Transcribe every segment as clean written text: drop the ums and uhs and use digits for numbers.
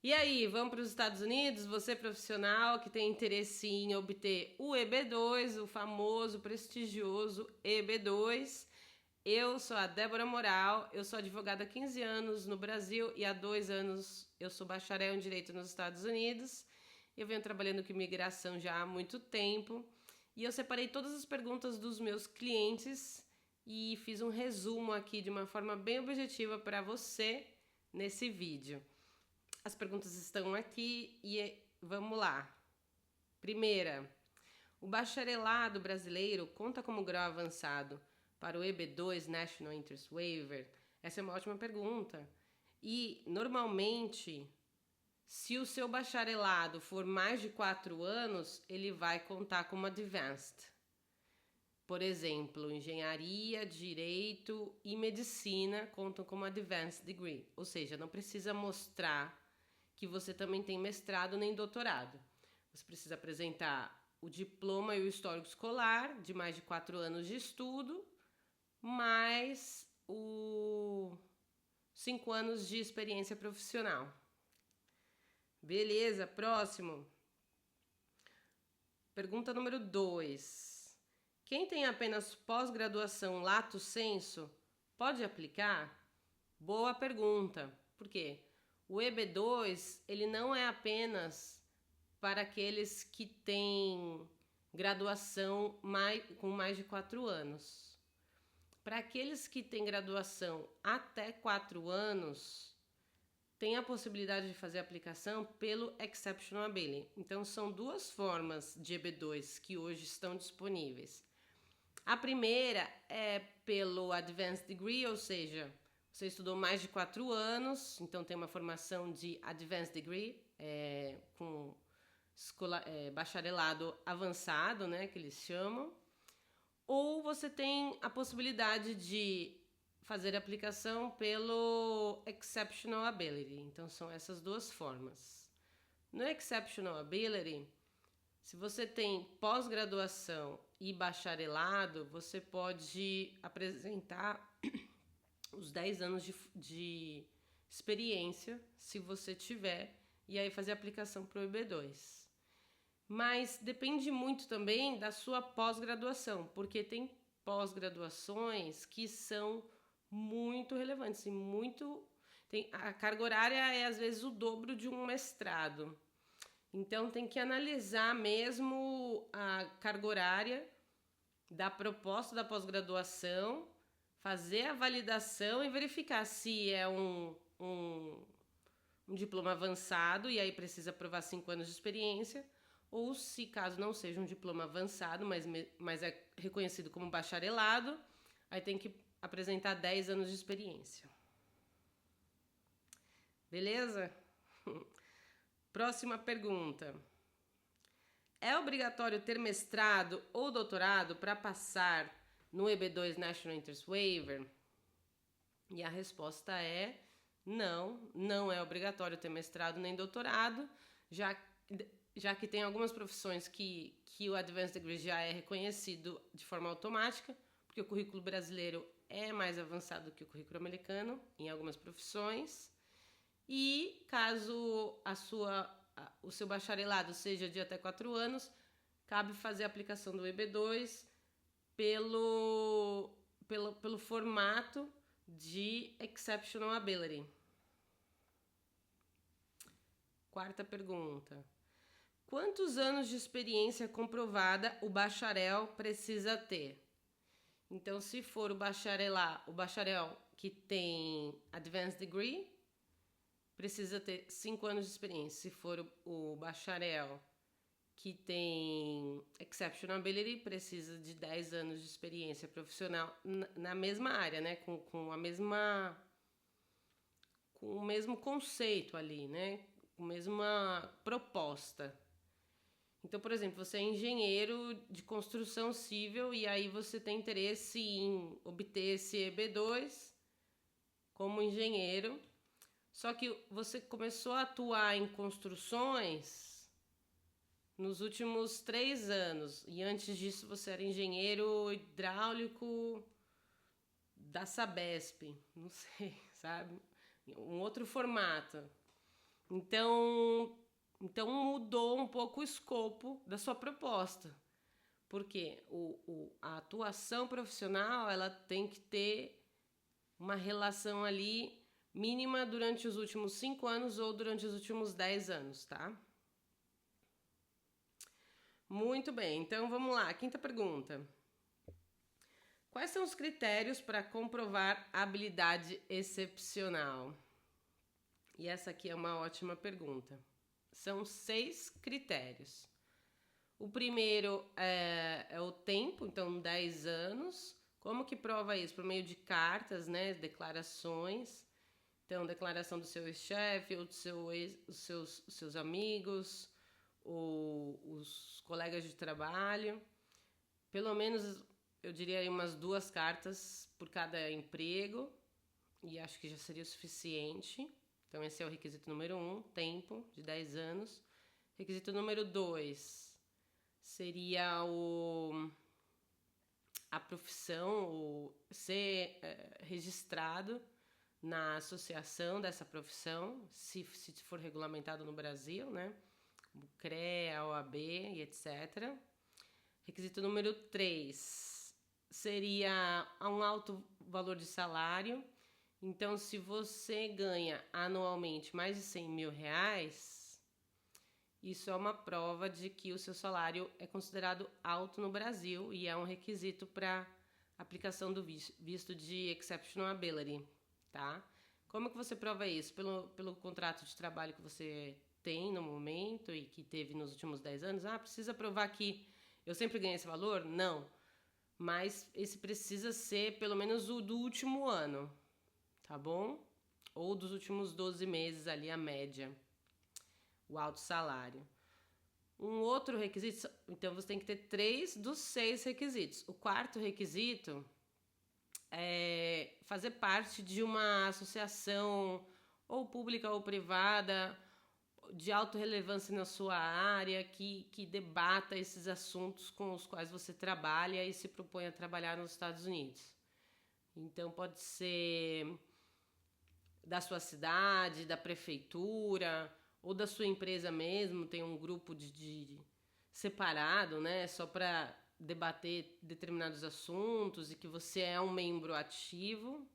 E aí, vamos para os Estados Unidos? Você profissional que tem interesse em obter o EB2, o famoso, prestigioso EB2. Eu sou a Débora Moral, eu sou advogada há 15 anos no Brasil e há 2 anos eu sou bacharel em Direito nos Estados Unidos. Eu venho trabalhando com imigração já há muito tempo e eu separei todas as perguntas dos meus clientes e fiz um resumo aqui de uma forma bem objetiva para você nesse vídeo. As perguntas estão aqui e vamos lá. Primeira, o bacharelado brasileiro conta como grau avançado para o EB2 National Interest Waiver? Essa é uma ótima pergunta. E, normalmente, se o seu bacharelado for mais de 4 anos, ele vai contar como Advanced. Por exemplo, engenharia, direito e medicina contam como Advanced Degree. Ou seja, não precisa mostrar que você também tem mestrado nem doutorado. Você precisa apresentar o diploma e o histórico escolar de mais de 4 anos de estudo, mais 5 anos de experiência profissional. Beleza, próximo. Pergunta número 2. Quem tem apenas pós-graduação lato sensu pode aplicar? Boa pergunta. Por quê? O EB2, ele não é apenas para aqueles que têm graduação com mais de 4 anos. Para aqueles que têm graduação até 4 anos, tem a possibilidade de fazer a aplicação pelo Exceptional Ability. Então, são 2 formas de EB2 que hoje estão disponíveis. A primeira é pelo Advanced Degree, ou seja, você estudou mais de 4 anos, então tem uma formação de Advanced Degree, com bacharelado avançado, né, que eles chamam. Ou você tem a possibilidade de fazer a aplicação pelo Exceptional Ability. Então, são essas 2 formas. No Exceptional Ability, se você tem pós-graduação e bacharelado, você pode apresentar os 10 anos de experiência, se você tiver, e aí fazer a aplicação para o EB2. Mas depende muito também da sua pós-graduação, porque tem pós-graduações que são muito relevantes e a carga horária é às vezes o dobro de um mestrado. Então tem que analisar mesmo a carga horária da proposta da pós-graduação, fazer a validação e verificar se é um diploma avançado e aí precisa provar 5 anos de experiência, ou se caso não seja um diploma avançado, mas é reconhecido como bacharelado, aí tem que apresentar 10 anos de experiência. Beleza? Próxima pergunta. É obrigatório ter mestrado ou doutorado para passar no EB2 National Interest Waiver? E a resposta é não, não é obrigatório ter mestrado nem doutorado, já que tem algumas profissões que o Advanced Degree já é reconhecido de forma automática, porque o currículo brasileiro é mais avançado que o currículo americano em algumas profissões. E caso o seu bacharelado seja de até 4 anos, cabe fazer a aplicação do EB2 pelo formato de Exceptional Ability. Quarta pergunta. Quantos anos de experiência comprovada o bacharel precisa ter? Então, se for o bacharel que tem Advanced Degree, precisa ter 5 anos de experiência. Se for o bacharel que tem Exceptional Ability, precisa de 10 anos de experiência profissional na mesma área, né? Com o mesmo conceito ali, né? Com a mesma proposta. Então, por exemplo, você é engenheiro de construção civil e aí você tem interesse em obter esse EB2 como engenheiro. Só que você começou a atuar em construções nos últimos 3 anos. E antes disso você era engenheiro hidráulico da Sabesp. Não sei, sabe? Um outro formato. Então mudou um pouco o escopo da sua proposta. Porque a atuação profissional, ela tem que ter uma relação ali mínima durante os últimos 5 anos ou durante os últimos 10 anos, tá? Muito bem, então vamos lá. Quinta pergunta. Quais são os critérios para comprovar habilidade excepcional? E essa aqui é uma ótima pergunta. São 6 critérios. O primeiro é o tempo, então 10 anos. Como que prova isso? Por meio de cartas, né? Declarações. Então, declaração do seu ex-chefe, ou dos seus amigos, ou os colegas de trabalho. Pelo menos, eu diria aí umas 2 cartas por cada emprego. E acho que já seria o suficiente. Então, esse é o requisito número 1, tempo, de 10 anos. Requisito número 2 seria a profissão, ser registrado na associação dessa profissão, se for regulamentado no Brasil, né? Como CREA, OAB e etc. Requisito número 3 seria um alto valor de salário. Então, se você ganha anualmente mais de 100 mil reais, isso é uma prova de que o seu salário é considerado alto no Brasil e é um requisito para aplicação do visto de Exceptional Ability, tá? Como que você prova isso? Pelo contrato de trabalho que você tem no momento e que teve nos últimos 10 anos? Ah, precisa provar que eu sempre ganhei esse valor? Não. Mas esse precisa ser pelo menos o do último ano, tá bom? Ou dos últimos 12 meses ali, a média. O alto salário. Um outro requisito, então você tem que ter 3 dos 6 requisitos. O quarto requisito é fazer parte de uma associação ou pública ou privada de alta relevância na sua área que debata esses assuntos com os quais você trabalha e se propõe a trabalhar nos Estados Unidos. Então pode ser da sua cidade, da prefeitura ou da sua empresa mesmo, tem um grupo de separado, né, só para debater determinados assuntos e que você é um membro ativo.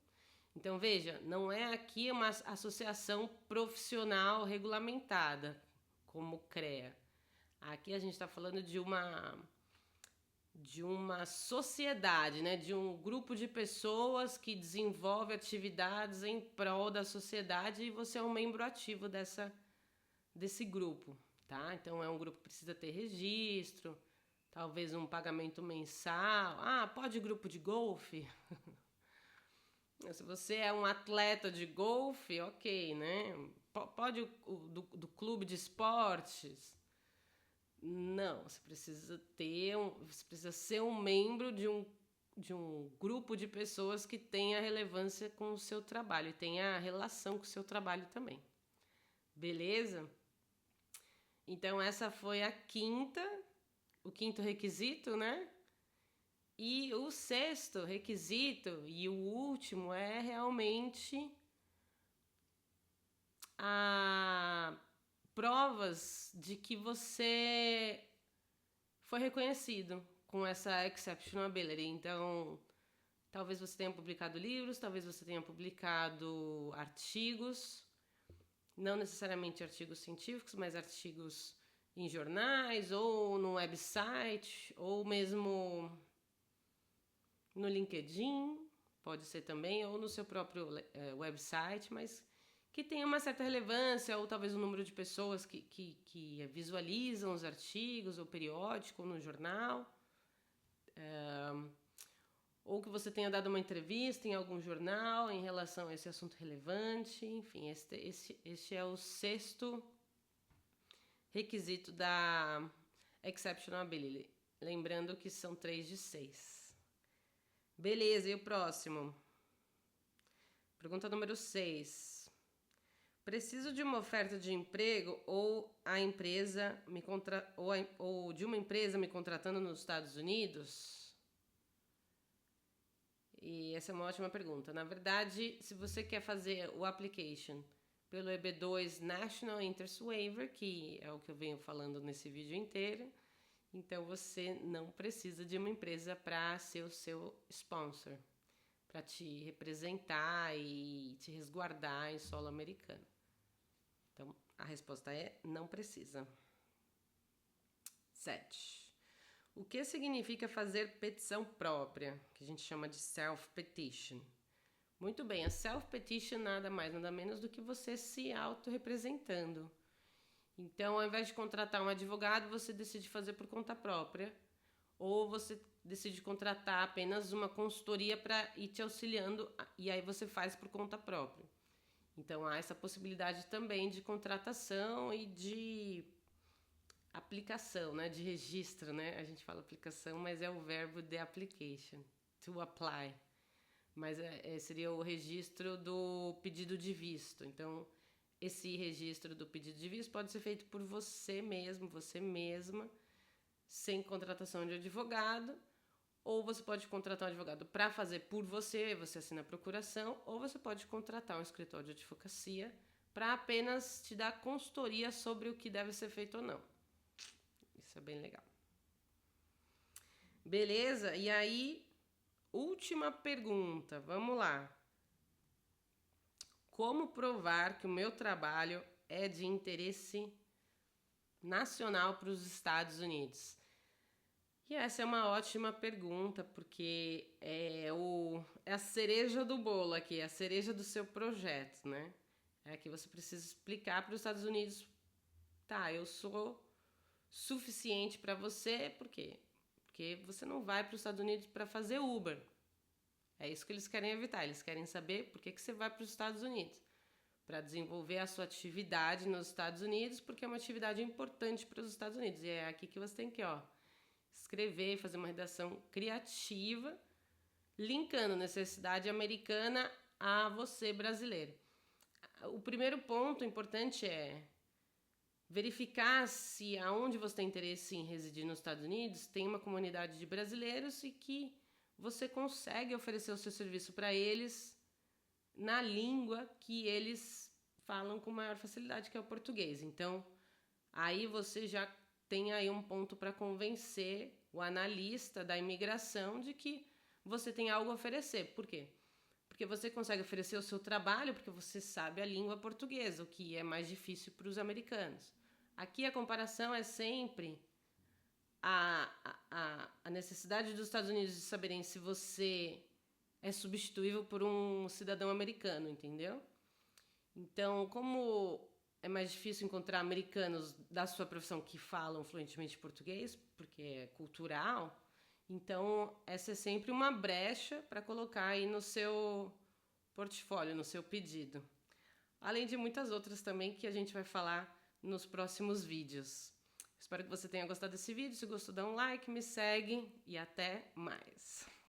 Então veja, não é aqui uma associação profissional regulamentada, como CREA. Aqui a gente está falando de uma sociedade, né, de um grupo de pessoas que desenvolve atividades em prol da sociedade e você é um membro ativo desse grupo, tá? Então é um grupo que precisa ter registro, talvez um pagamento mensal. Ah, pode grupo de golfe? Se você é um atleta de golfe, ok, né? Pode do clube de esportes? Não, você precisa ser um membro de um grupo de pessoas que tenha relevância com o seu trabalho e tenha relação com o seu trabalho também. Beleza? Então essa foi o quinto requisito, né? E o sexto requisito e o último é realmente provas de que você foi reconhecido com essa exceptional ability. Então, talvez você tenha publicado livros, talvez você tenha publicado artigos, não necessariamente artigos científicos, mas artigos em jornais ou no website ou mesmo no LinkedIn, pode ser também, ou no seu próprio website, mas que tenha uma certa relevância, ou talvez um número de pessoas que visualizam os artigos, ou periódico, ou no jornal, ou que você tenha dado uma entrevista em algum jornal em relação a esse assunto relevante. Enfim, este é o sexto requisito da Exceptional Ability. Lembrando que são 3 de 6. Beleza, e o próximo? Pergunta número 6. Preciso de uma oferta de emprego ou ou de uma empresa me contratando nos Estados Unidos? E essa é uma ótima pergunta. Na verdade, se você quer fazer o application pelo EB2 National Interest Waiver, que é o que eu venho falando nesse vídeo inteiro. Então você não precisa de uma empresa para ser o seu sponsor, para te representar e te resguardar em solo americano. Então a resposta é não precisa. 7. O que significa fazer petição própria, que a gente chama de self-petition? Muito bem, a self-petition nada mais, nada menos do que você se autorrepresentando. Então, ao invés de contratar um advogado, você decide fazer por conta própria, ou você decide contratar apenas uma consultoria para ir te auxiliando, e aí você faz por conta própria. Então, há essa possibilidade também de contratação e de aplicação, né, de registro, né? A gente fala aplicação, mas é o verbo de application, to apply. Mas seria o registro do pedido de visto. Então, esse registro do pedido de visto pode ser feito por você mesmo, você mesma, sem contratação de advogado, ou você pode contratar um advogado para fazer por você, você assina a procuração, ou você pode contratar um escritório de advocacia para apenas te dar consultoria sobre o que deve ser feito ou não. Isso é bem legal. Beleza? E aí, última pergunta, vamos lá. Como provar que o meu trabalho é de interesse nacional para os Estados Unidos? E essa é uma ótima pergunta, porque é a cereja do bolo aqui, a cereja do seu projeto, né? É que você precisa explicar para os Estados Unidos, tá, eu sou suficiente para você, por quê? Porque você não vai para os Estados Unidos para fazer Uber. É isso que eles querem evitar. Eles querem saber por que você vai para os Estados Unidos. Para desenvolver a sua atividade nos Estados Unidos, porque é uma atividade importante para os Estados Unidos. E é aqui que você tem que escrever, fazer uma redação criativa, linkando necessidade americana a você brasileiro. O primeiro ponto importante é verificar se aonde você tem interesse em residir nos Estados Unidos tem uma comunidade de brasileiros e que você consegue oferecer o seu serviço para eles na língua que eles falam com maior facilidade, que é o português. Então, aí você já tem aí um ponto para convencer o analista da imigração de que você tem algo a oferecer. Por quê? Porque você consegue oferecer o seu trabalho porque você sabe a língua portuguesa, o que é mais difícil para os americanos. Aqui a comparação é sempre a necessidade dos Estados Unidos de saberem se você é substituível por um cidadão americano, entendeu? Então, como é mais difícil encontrar americanos da sua profissão que falam fluentemente português, porque é cultural, então essa é sempre uma brecha para colocar aí no seu portfólio, no seu pedido. Além de muitas outras também que a gente vai falar nos próximos vídeos. Espero que você tenha gostado desse vídeo. Se gostou, dá um like, me segue e até mais.